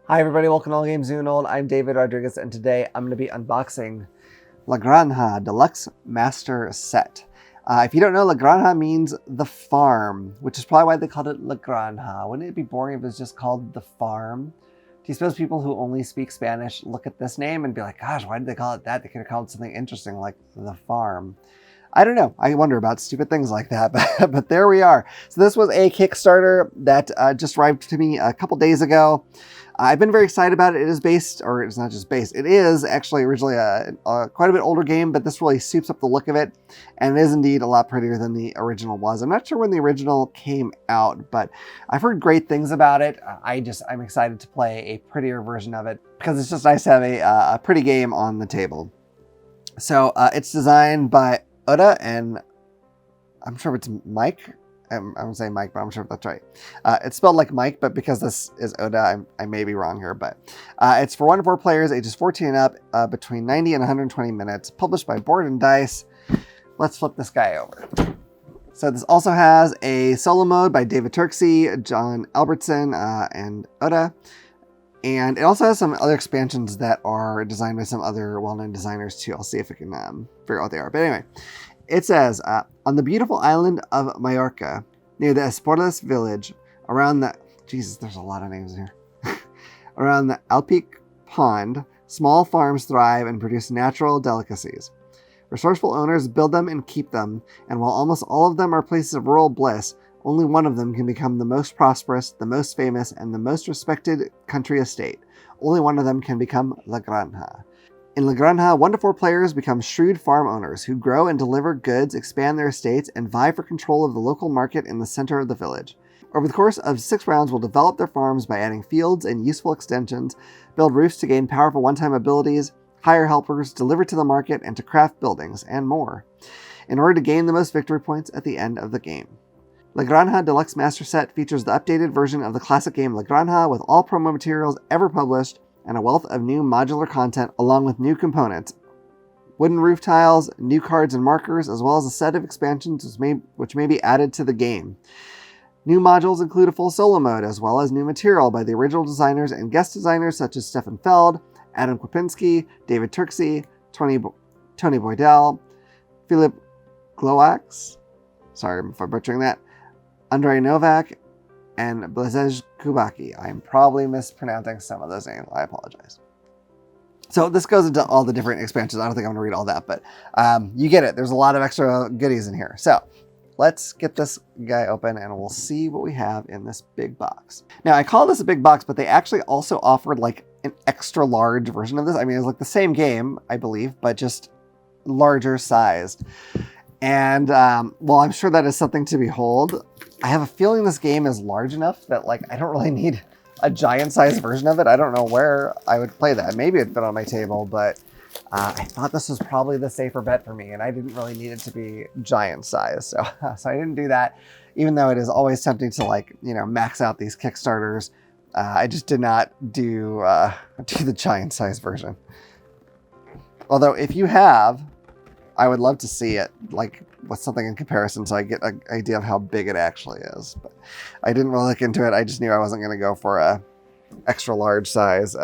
Hi everybody, welcome to All Games New and Old. I'm David Rodriguez and today I'm going to be unboxing La Granja Deluxe Master Set. If you don't know, La Granja means the farm, which is probably why they called it La Granja. Wouldn't it be boring if it was just called the farm? Do you suppose people who only speak Spanish look at this name and be like, gosh, why did they call it that? They could have called it something interesting like the farm. I don't know. I wonder about stupid things like that, but there we are. So this was a Kickstarter that just arrived to me a couple days ago. I've been very excited about it. It is based, or it's not just based, it is actually originally a quite a bit older game, but this really soups up the look of it, and it is indeed a lot prettier than the original was. I'm not sure when the original came out, but I've heard great things about it. I'm excited to play a prettier version of it, because it's just nice to have a pretty game on the table. So it's designed by Oda, and I'm sure it's Mike. I'm saying Mike, but I'm sure if that's right. It's spelled like Mike, but because this is Oda, I may be wrong here. But it's for 1 to 4 players, ages 14 and up, between 90 and 120 minutes. Published by Board and Dice. Let's flip this guy over. So this also has a solo mode by David Turksey, John Albertson, and Oda. And it also has some other expansions that are designed by some other well-known designers too. I'll see if I can figure out what they are. But anyway, it says, on the beautiful island of Mallorca, near the Esporles village, around the... Jesus, there's a lot of names here. Around the Alpic pond, small farms thrive and produce natural delicacies. Resourceful owners build them and keep them, and while almost all of them are places of rural bliss, only one of them can become the most prosperous, the most famous, and the most respected country estate. Only one of them can become La Granja. In La Granja, 1 to 4 players become shrewd farm owners who grow and deliver goods, expand their estates, and vie for control of the local market in the center of the village. Over the course of 6 rounds, we'll develop their farms by adding fields and useful extensions, build roofs to gain powerful one-time abilities, hire helpers, deliver to the market, and to craft buildings, and more, in order to gain the most victory points at the end of the game. La Granja Deluxe Master Set features the updated version of the classic game La Granja with all promo materials ever published, and a wealth of new modular content along with new components, wooden roof tiles, new cards and markers, as well as a set of expansions which may be added to the game. New modules include a full solo mode, as well as new material by the original designers and guest designers such as Stefan Feld, Adam Kwapinski, David Turksey, Tony Boydell, Philip Glowax, sorry if I'm butchering that, Andrei Novak, and Blazej Kubaki. I'm probably mispronouncing some of those names. I apologize. So this goes into all the different expansions. I don't think I'm going to read all that, but you get it. There's a lot of extra goodies in here. So let's get this guy open and we'll see what we have in this big box. Now, I call this a big box, but they actually also offered like an extra large version of this. I mean, it's like the same game, I believe, but just larger sized. And well, I'm sure that is something to behold. I have a feeling this game is large enough that like I don't really need a giant size version of it. I don't know where I would play that. Maybe it'd fit on my table, but I thought this was probably the safer bet for me, and I didn't really need it to be giant size. So I didn't do that, even though it is always tempting to like, you know, max out these Kickstarters. I just did not do the giant size version. Although if you have, I would love to see it, like with something in comparison, so I get an idea of how big it actually is. But I didn't really look into it. I just knew I wasn't going to go for a extra large size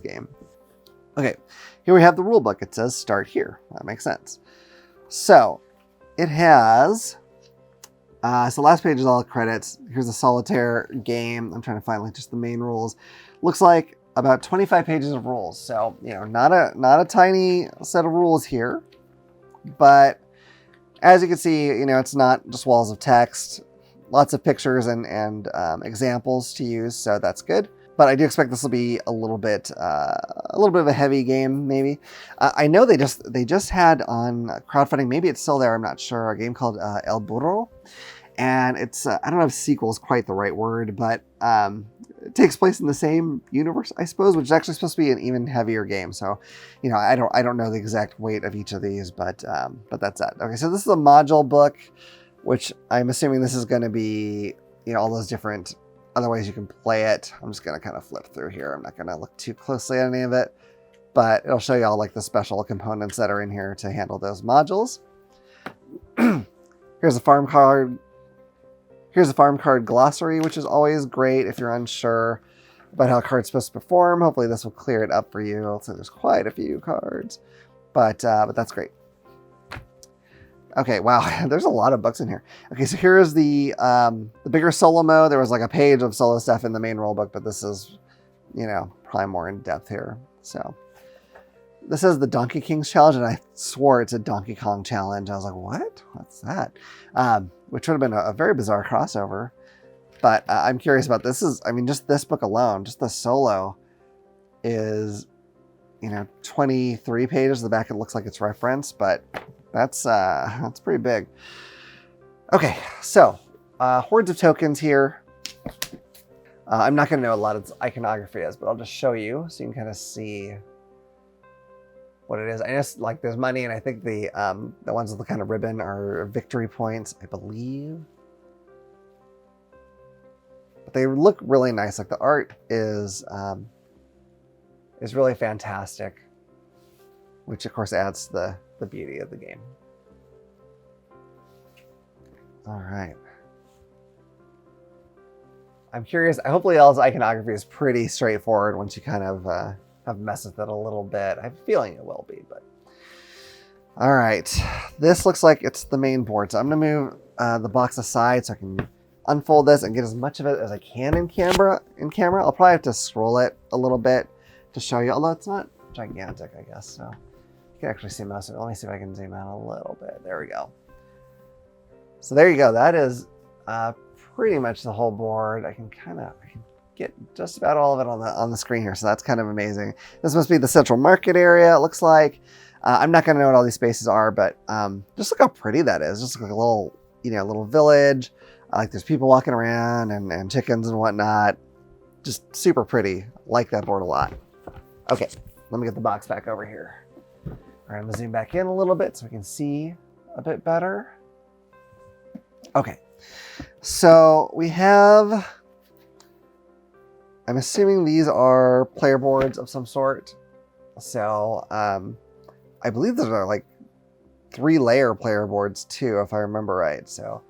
game. Okay, here we have the rule book. It says start here. That makes sense. So it has, so last page is all the credits. Here's a solitaire game. I'm trying to find like just the main rules. Looks like about 25 pages of rules. So, you know, not a tiny set of rules here, but as you can see, you know, it's not just walls of text, lots of pictures and examples to use. So that's good. But I do expect this will be a little bit of a heavy game, maybe. I know they just had on crowdfunding, maybe it's still there, I'm not sure, a game called El Burro. And it's, I don't know if sequel is quite the right word, but it takes place in the same universe, I suppose, which is actually supposed to be an even heavier game. So, you know, I don't know the exact weight of each of these, but that's that. Okay, so this is a module book, which I'm assuming this is going to be, you know, all those different other ways you can play it. I'm just going to kind of flip through here. I'm not going to look too closely at any of it, but it'll show you all like the special components that are in here to handle those modules. Here's a farm card. Here's a farm card glossary, which is always great if you're unsure. about how a card's supposed to perform. Hopefully this will clear it up for you. Looks like there's quite a few cards, but that's great. Okay, wow, there's a lot of books in here. Okay, so here is the bigger solo mode. There was like a page of solo stuff in the main rule book, but this is, you know, probably more in depth here. So this is the Donkey Kong's challenge, and I swore it's a Donkey Kong challenge. I was like, what? What's that? Which would have been a very bizarre crossover. But I'm curious about this. I mean, just this book alone, just the solo is, you know, 23 pages. The back, it looks like it's referenced, but that's pretty big. Okay, so hordes of tokens here. I'm not going to know a lot of iconography is, but I'll just show you so you can kind of see what it is. I just like there's money, and I think the ones with the kind of ribbon are victory points, I believe. But they look really nice. Like the art is really fantastic, which of course adds to the beauty of the game. All right. I'm curious. Hopefully all this iconography is pretty straightforward once you kind of have messed with it a little bit. I have a feeling it will be, but. All right. This looks like it's the main board. So I'm going to move the box aside so I can unfold this and get as much of it as I can in camera. I'll probably have to scroll it a little bit to show you, although it's not gigantic, I guess. So you can actually see most of it. Let me see if I can zoom out a little bit. There we go. So there you go. That is pretty much the whole board. I can get just about all of it on the screen here. So that's kind of amazing. This must be the central market area, it looks like. I'm not going to know what all these spaces are, but just look how pretty that is. Just like a little, you know, little village. Like there's people walking around and chickens and whatnot. Just super pretty. Like that board a lot. Okay, let me get the box back over here. All right, I'm gonna zoom back in a little bit so we can see a bit better. Okay, so we have, I'm assuming these are player boards of some sort. So I believe those are like 3-layer player boards too, if I remember right. So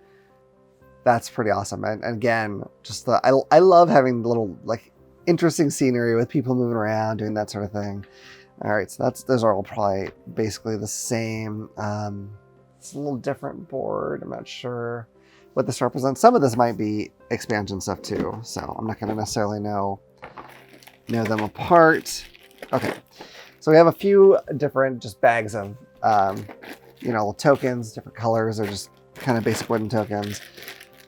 that's pretty awesome. And again, just I love having little like interesting scenery with people moving around, doing that sort of thing. All right, so those are all probably basically the same. It's a little different board. I'm not sure what this represents. Some of this might be expansion stuff too, so I'm not going to necessarily know them apart. Okay, so we have a few different just bags of you know, tokens, different colors. They're just kind of basic wooden tokens.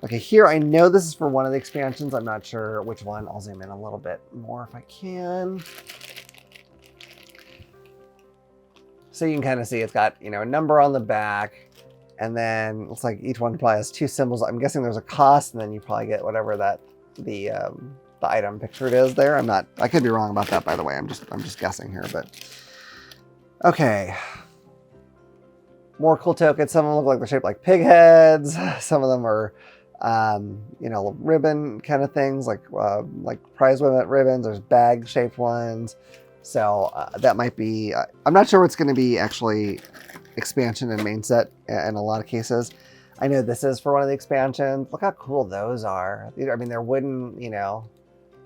Okay, here I know this is for one of the expansions. I'm not sure which one. I'll zoom in a little bit more if I can. So you can kind of see it's got, you know, a number on the back, and then it looks like each one probably has 2 symbols. I'm guessing there's a cost, and then you probably get whatever that the item pictured is there. I could be wrong about that, by the way. I'm just guessing here, but okay. More cool tokens. Some of them look like they're shaped like pig heads. Some of them are you know, ribbon kind of things, like prize ribbons. There's bag shaped ones. So that might be, I'm not sure what's going to be actually expansion and main set in a lot of cases. I know this is for one of the expansions. Look how cool those are. I mean, they're wooden, you know,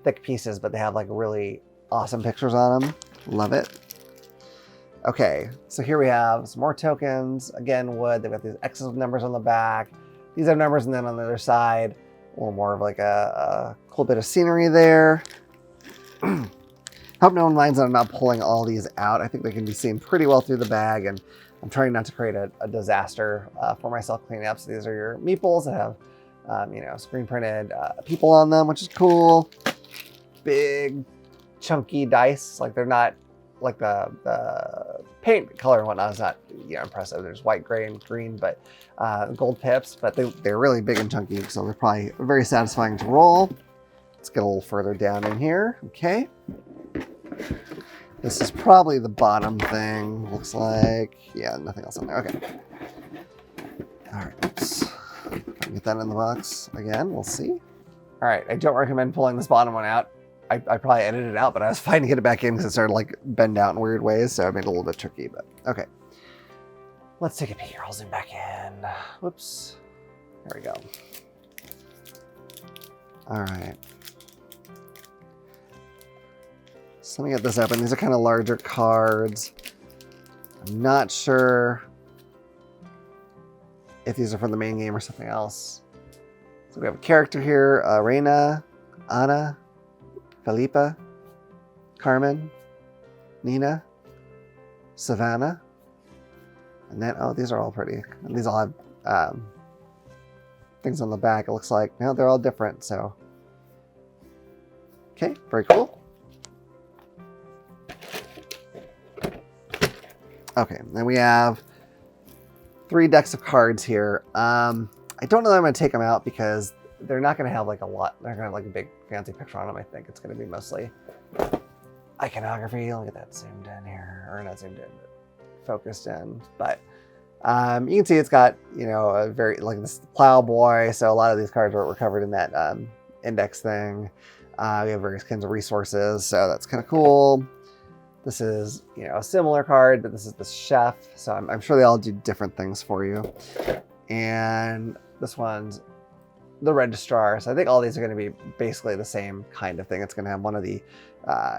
thick pieces, but they have like really awesome pictures on them. Love it. Okay, so here we have some more tokens. Again, wood. They've got these X's with numbers on the back. These have numbers, and then on the other side, a little more of like a cool bit of scenery there. Hope no one minds that I'm not pulling all these out. I think they can be seen pretty well through the bag, and I'm trying not to create a disaster for myself cleaning up. So these are your meeples that have, you know, screen printed people on them, which is cool. Big, chunky dice. Like they're not like the paint color and whatnot is not, you know, impressive. There's white, gray, and green, but gold pips. But they're really big and chunky, so they're probably very satisfying to roll. Let's get a little further down in here. Okay. This is probably the bottom thing, looks like. Yeah, nothing else on there. Okay. All right, oops. Get that in the box again, we'll see. All right, I don't recommend pulling this bottom one out. I probably edited it out, but I was fine to get it back in because it started like bend out in weird ways, so I made it a little bit tricky, but okay. Let's take a peek here. I'll zoom back in. Whoops. There we go. All right. So let me get this open. These are kind of larger cards. I'm not sure if these are for the main game or something else. So we have a character here, Reina, Anna, Felipa, Carmen, Nina, Savannah, and then, oh, these are all pretty. And these all have things on the back, it looks like. No, they're all different, so. Okay, very cool. Okay, then we have 3 decks of cards here. I don't know that I'm going to take them out because they're not going to have like a lot. They're going to have like a big fancy picture on them. I think it's going to be mostly iconography. Look at that zoomed in here, or not zoomed in, but focused in. But you can see it's got, you know, a very like this plowboy. So a lot of these cards were covered in that index thing. We have various kinds of resources, so that's kind of cool. This is, you know, a similar card, but this is the chef. So I'm sure they all do different things for you. And this one's the registrar. So I think all these are going to be basically the same kind of thing. It's going to have one of the,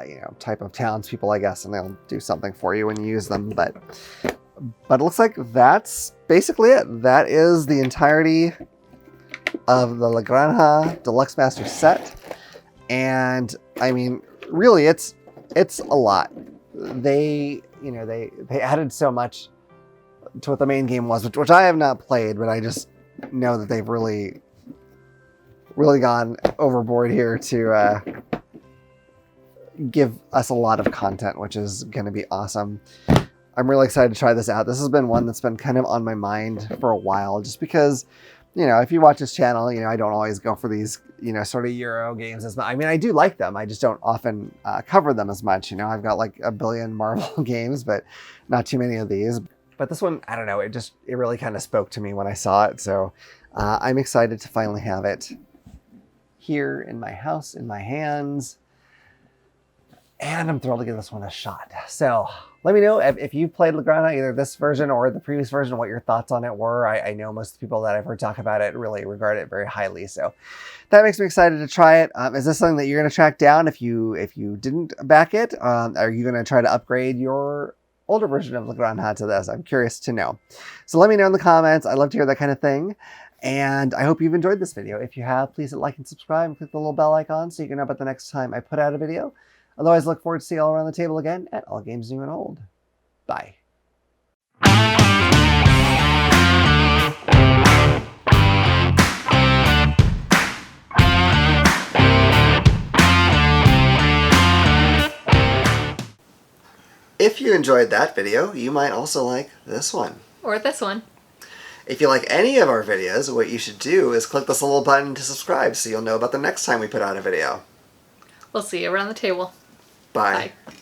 you know, type of townspeople, I guess, and they'll do something for you when you use them. But it looks like that's basically it. That is the entirety of the La Granja Deluxe Master Set. And I mean, really, it's a lot. They, you know, they added so much to what the main game was, which I have not played, but I just know that they've really gone overboard here to give us a lot of content, which is going to be awesome. I'm really excited to try this out. This has been one that's been kind of on my mind for a while, just because, you know, if you watch this channel, you know, I don't always go for these, you know, sort of Euro games as much. I mean, I do like them. I just don't often cover them as much. You know, I've got like a billion Marvel games, but not too many of these. But this one, I don't know, it really kind of spoke to me when I saw it. So I'm excited to finally have it here in my house, in my hands. And I'm thrilled to give this one a shot. So let me know if you've played La Granja, either this version or the previous version, what your thoughts on it were. I know most of the people that I've heard talk about it really regard it very highly. So that makes me excited to try it. Is this something that you're going to track down if you didn't back it? Are you going to try to upgrade your older version of La Granja to this? I'm curious to know. So let me know in the comments. I'd love to hear that kind of thing. And I hope you've enjoyed this video. If you have, please hit like and subscribe and click the little bell icon so you can know about the next time I put out a video. Otherwise, look forward to seeing you all around the table again at All Games New and Old. Bye. If you enjoyed that video, you might also like this one. Or this one. If you like any of our videos, what you should do is click this little button to subscribe so you'll know about the next time we put out a video. We'll see you around the table. Bye. Bye.